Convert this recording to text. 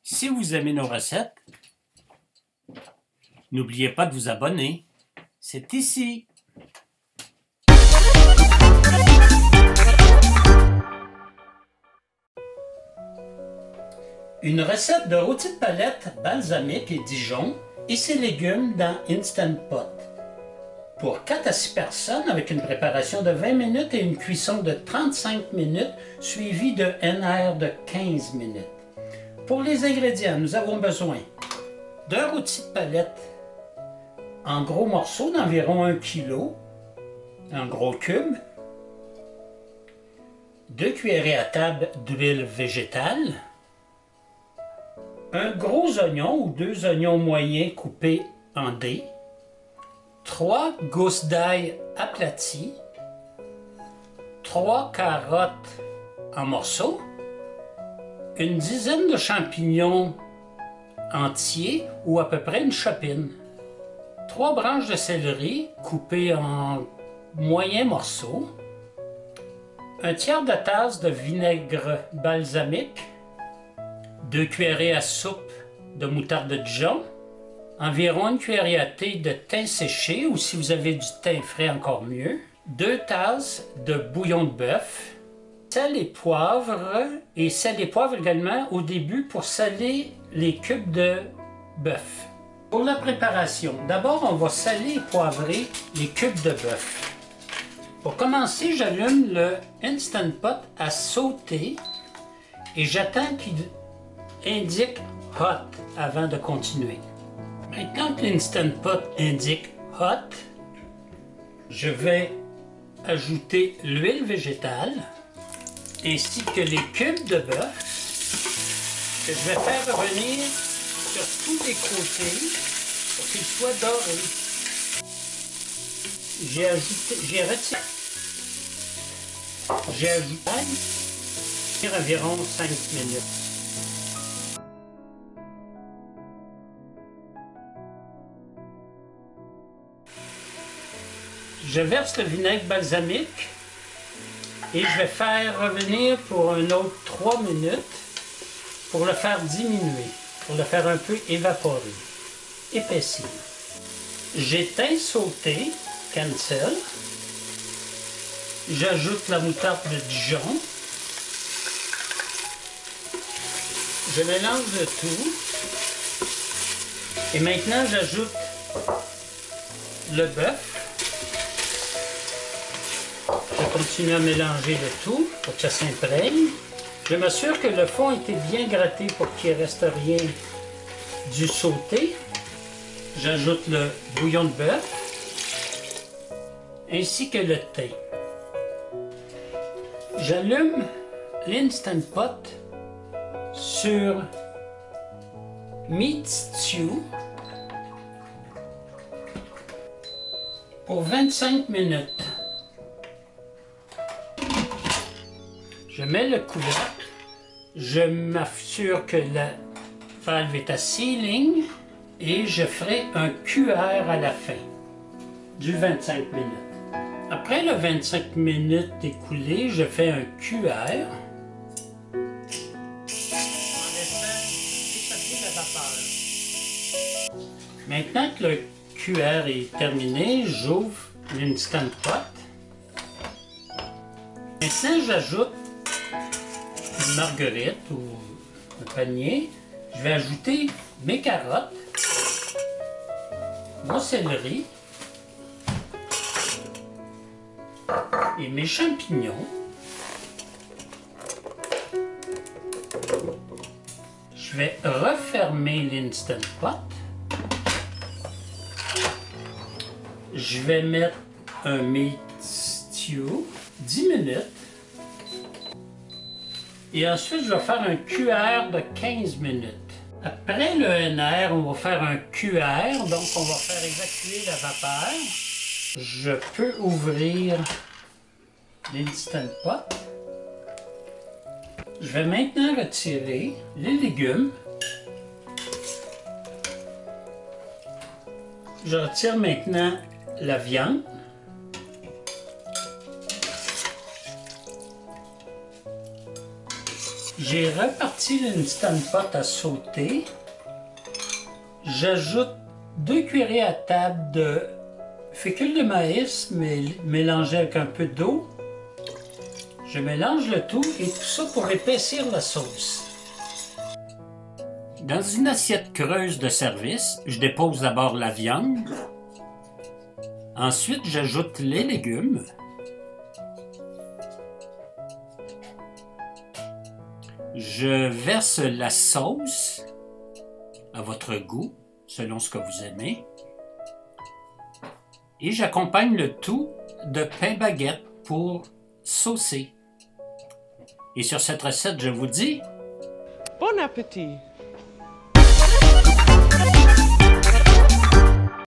Si vous aimez nos recettes, n'oubliez pas de vous abonner. C'est ici. Une recette de rôti de palette balsamique et Dijon et ses légumes dans Instant Pot. Pour 4 à 6 personnes avec une préparation de 20 minutes et une cuisson de 35 minutes suivie de NR de 15 minutes. Pour les ingrédients, nous avons besoin d'un rôti de palette en gros morceaux d'environ 1 kg, en gros cube, 2 cuillerées à table d'huile végétale, un gros oignon ou 2 oignons moyens coupés en dés, 3 gousses d'ail aplaties, 3 carottes en morceaux, une dizaine de champignons entiers ou à peu près une chopine, 3 branches de céleri coupées en moyens morceaux, un tiers de tasse de vinaigre balsamique, 2 cuillerées à soupe de moutarde de Dijon, environ 1 cuillerée à thé de thym séché ou si vous avez du thym frais encore mieux, 2 tasses de bouillon de bœuf, sel et poivre également au début pour saler les cubes de bœuf. Pour la préparation, d'abord on va saler et poivrer les cubes de bœuf. Pour commencer, j'allume le Instant Pot à sauter et j'attends qu'il indique Hot avant de continuer. Maintenant que l'Instant Pot indique Hot, je vais ajouter l'huile végétale ainsi que les cubes de bœuf que je vais faire revenir sur tous les côtés pour qu'ils soient dorés. J'ai ajouté environ 5 minutes. Je verse le vinaigre balsamique et je vais faire revenir pour un autre 3 minutes pour le faire diminuer, pour le faire un peu évaporer, épaissir. J'éteins sauté, cancel. J'ajoute la moutarde de Dijon. Je mélange le tout. Et maintenant, j'ajoute le bœuf. Je continue à mélanger le tout pour que ça s'imprègne. Je m'assure que le fond était bien gratté pour qu'il ne reste rien du sauté. J'ajoute le bouillon de bœuf ainsi que le thym. J'allume l'Instant Pot sur Meat Stew pour 25 minutes. Je mets le couvercle, je m'assure que la valve est à sealing et je ferai un cuillère à la fin du 25 minutes. Après le 25 minutes écoulées, je fais un cuillère en laissant échapper la vapeur. Maintenant que le cuillère est terminé, j'ouvre l'Instant Pot. Maintenant, j'ajoute une marguerite ou un panier. Je vais ajouter mes carottes, mon céleri et mes champignons. Je vais refermer l'Instant Pot. Je vais mettre un meat stew 10 minutes. Et ensuite, je vais faire un cuillère de 15 minutes. Après le NR, on va faire un cuillère, donc on va faire évacuer la vapeur. Je peux ouvrir l'Instant Pot. Je vais maintenant retirer les légumes. Je retire maintenant la viande. J'ai reparti l'Instant Pot à sauter. J'ajoute 2 cuillerées à table de fécule de maïs mélangé avec un peu d'eau. Je mélange le tout et tout ça pour épaissir la sauce. Dans une assiette creuse de service, je dépose d'abord la viande. Ensuite, j'ajoute les légumes. Je verse la sauce à votre goût, selon ce que vous aimez. Et j'accompagne le tout de pain baguette pour saucer. Et sur cette recette, je vous dis... Bon appétit!